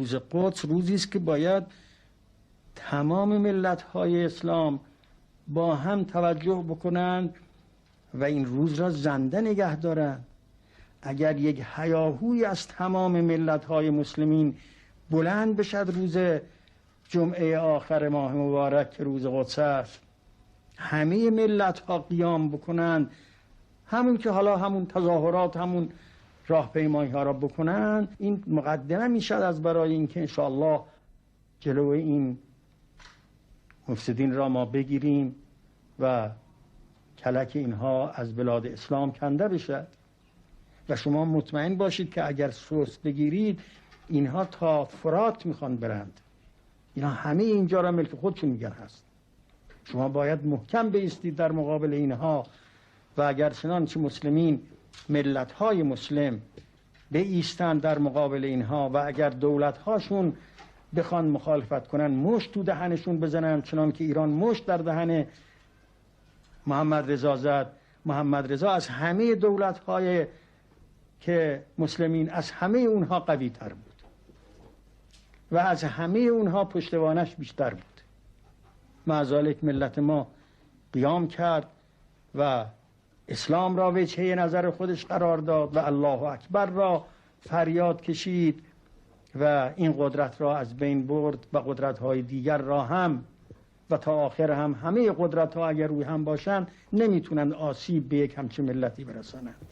روز قدس روزی است که باید تمام ملت‌های اسلام با هم توجه بکنند و این روز را زنده نگه دارند. اگر یک هیاهوی از تمام ملت‌های مسلمین بلند بشد روز جمعه آخر ماه مبارک که روز قدس است، همه ملت‌ها قیام بکنند، همون که حالا همون تظاهرات، همون راهپیمایی ها را بکنند، این مقدمه میشد از برای اینکه انشاءالله جلو این مفسدین را ما بگیریم و کلک اینها از بلاد اسلام کنده بشد. و شما مطمئن باشید که اگر سست بگیرید اینها تا فرات میخوان برند. اینا همه اینجا را ملک خودشون میگن هست. شما باید محکم بایستید در مقابل اینها و اگر چنانچه مسلمین، ملت‌های مسلم بایستند در مقابل اینها و اگر دولت‌هاشون بخوان مخالفت کنن، مشت تو دهنشون بزنن، چنان که ایران مشت در دهن محمد رضا زد. محمد رضا از همه دولت‌های که مسلمین، از همه اونها قوی تر بود و از همه اونها پشتوانش بیشتر بود. مع ذالک ملت ما قیام کرد و اسلام را وجهه نظر خودش قرار داد و الله اکبر را فریاد کشید و این قدرت را از بین برد و قدرت‌های دیگر را هم، و تا آخر هم همه قدرت‌ها اگر روی هم باشند نمیتونند آسیب به یک همچین ملتی برسانند.